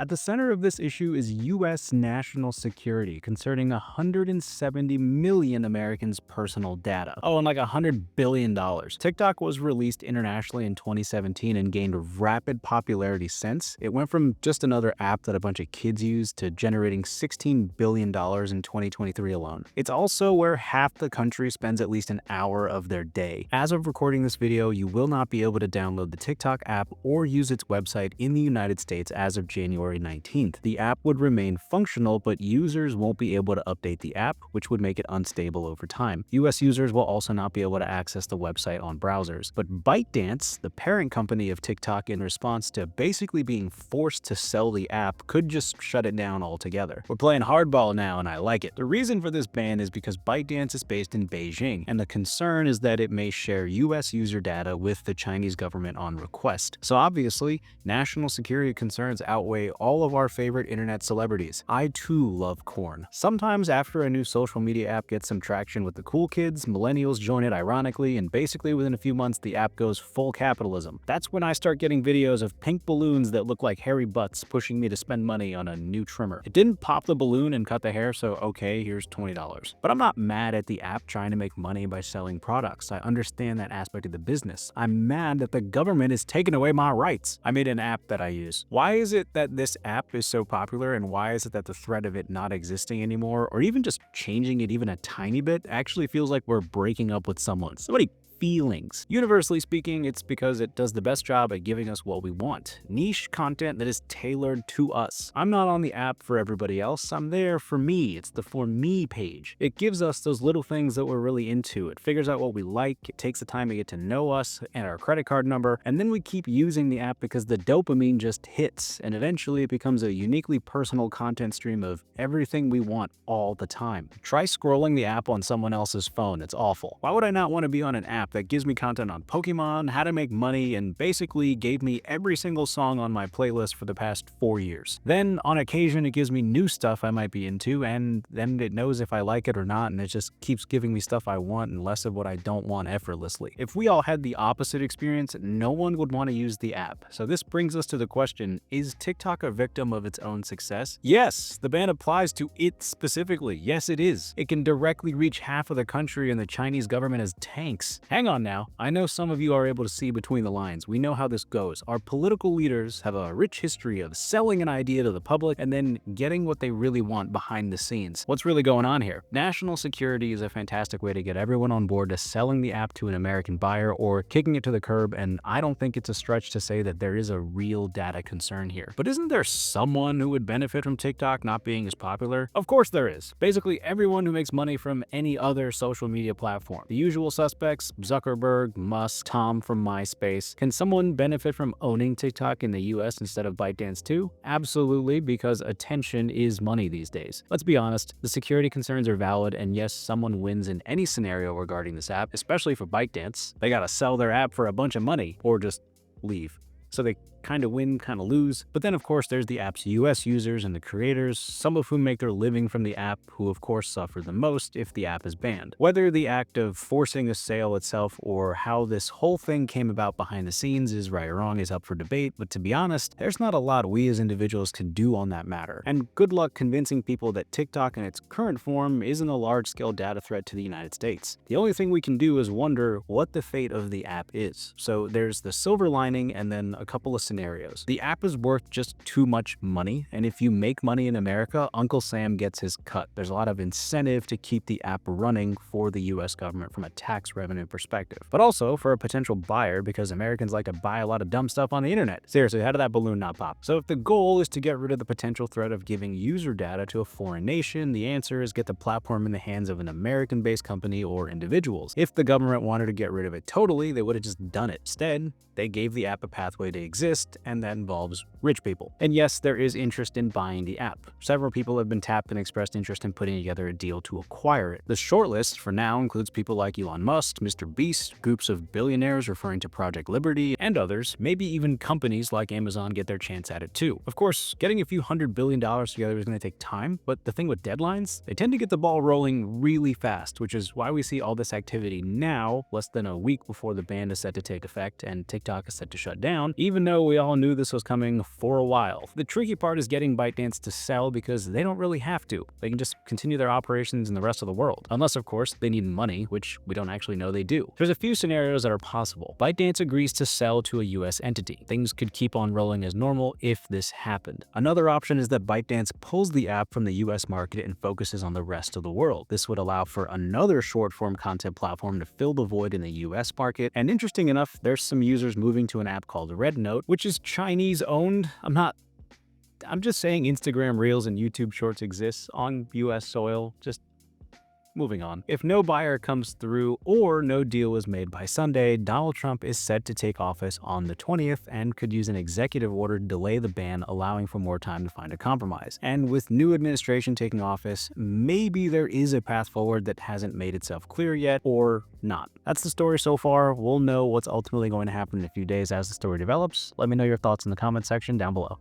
At the center of this issue is U.S. national security concerning 170 million Americans' personal data. Oh, and like $100 billion. TikTok was released internationally in 2017 and gained rapid popularity since. It went from just another app that a bunch of kids use to generating $16 billion in 2023 alone. It's also where half the country spends at least an hour of their day. As of recording this video, you will not be able to download the TikTok app or use its website in the United States as of January 19th. The app would remain functional, but users won't be able to update the app, which would make it unstable over time. US users will also not be able to access the website on browsers. But ByteDance, the parent company of TikTok, in response to basically being forced to sell the app, could just shut it down altogether. We're playing hardball now, and I like it. The reason for this ban is because ByteDance is based in Beijing, and the concern is that it may share US user data with the Chinese government on request. So obviously, national security concerns outweigh all of our favorite internet celebrities. I too love corn. Sometimes after a new social media app gets some traction with the cool kids, millennials join it ironically, and basically within a few months the app goes full capitalism. That's when I start getting videos of pink balloons that look like hairy butts pushing me to spend money on a new trimmer. It didn't pop the balloon and cut the hair, so okay, here's $20. But I'm not mad at the app trying to make money by selling products. I understand that aspect of the business. I'm mad that the government is taking away my rights. I made an app that I use. Why is it that this app is so popular, and why is it that the threat of it not existing anymore, or even just changing it even a tiny bit, actually feels like we're breaking up with someone? Somebody feelings. Universally speaking, it's because it does the best job at giving us what we want. Niche content that is tailored to us. I'm not on the app for everybody else. I'm there for me. It's the For Me page. It gives us those little things that we're really into. It figures out what we like. It takes the time to get to know us and our credit card number. And then we keep using the app because the dopamine just hits. And eventually it becomes a uniquely personal content stream of everything we want all the time. Try scrolling the app on someone else's phone. It's awful. Why would I not want to be on an app that gives me content on Pokemon, how to make money, and basically gave me every single song on my playlist for the past 4 years? Then, on occasion, it gives me new stuff I might be into, and then it knows if I like it or not, and it just keeps giving me stuff I want and less of what I don't want effortlessly. If we all had the opposite experience, no one would want to use the app. So this brings us to the question, is TikTok a victim of its own success? Yes, the ban applies to it specifically. Yes, it is. It can directly reach half of the country, and the Chinese government has tanks. Hang on now. I know some of you are able to see between the lines. We know how this goes. Our political leaders have a rich history of selling an idea to the public and then getting what they really want behind the scenes. What's really going on here? National security is a fantastic way to get everyone on board to selling the app to an American buyer or kicking it to the curb, and I don't think it's a stretch to say that there is a real data concern here. But isn't there someone who would benefit from TikTok not being as popular? Of course there is. Basically everyone who makes money from any other social media platform. The usual suspects: Zuckerberg, Musk, Tom from MySpace. Can someone benefit from owning TikTok in the US instead of ByteDance too? Absolutely, because attention is money these days. Let's be honest, the security concerns are valid, and yes, someone wins in any scenario regarding this app, especially for ByteDance. They gotta sell their app for a bunch of money or just leave. So they kind of win, kind of lose. But then of course there's the app's US users and the creators, some of whom make their living from the app, who of course suffer the most if the app is banned. Whether the act of forcing the sale itself or how this whole thing came about behind the scenes is right or wrong is up for debate, but to be honest, there's not a lot we as individuals can do on that matter. And good luck convincing people that TikTok in its current form isn't a large-scale data threat to the United States. The only thing we can do is wonder what the fate of the app is. So there's the silver lining and then a couple of scenarios. The app is worth just too much money, and if you make money in America, Uncle Sam gets his cut. There's a lot of incentive to keep the app running for the US government from a tax revenue perspective, but also for a potential buyer because Americans like to buy a lot of dumb stuff on the internet. Seriously, how did that balloon not pop? So if the goal is to get rid of the potential threat of giving user data to a foreign nation, the answer is get the platform in the hands of an American-based company or individuals. If the government wanted to get rid of it totally, they would have just done it. Instead, they gave the app a pathway to exist, and that involves rich people. And yes, there is interest in buying the app. Several people have been tapped and expressed interest in putting together a deal to acquire it. The shortlist for now includes people like Elon Musk, Mr. Beast, groups of billionaires referring to Project Liberty, and others. Maybe even companies like Amazon get their chance at it too. Of course, getting a few $100 billion together is going to take time, but the thing with deadlines, they tend to get the ball rolling really fast, which is why we see all this activity now, less than a week before the ban is set to take effect and TikTok is set to shut down, even though we all knew this was coming for a while. The tricky part is getting ByteDance to sell because they don't really have to. They can just continue their operations in the rest of the world. Unless, of course, they need money, which we don't actually know they do. There's a few scenarios that are possible. ByteDance agrees to sell to a US entity. Things could keep on rolling as normal if this happened. Another option is that ByteDance pulls the app from the US market and focuses on the rest of the world. This would allow for another short-form content platform to fill the void in the US market. And interesting enough, there's some users moving to an app called RedNote, which is Chinese owned. I'm just saying Instagram Reels and YouTube Shorts exists on US soil. Just moving on. If no buyer comes through or no deal was made by Sunday, Donald Trump is set to take office on the 20th and could use an executive order to delay the ban, allowing for more time to find a compromise. And with new administration taking office, maybe there is a path forward that hasn't made itself clear yet, or not. That's the story so far. We'll know what's ultimately going to happen in a few days as the story develops. Let me know your thoughts in the comment section down below.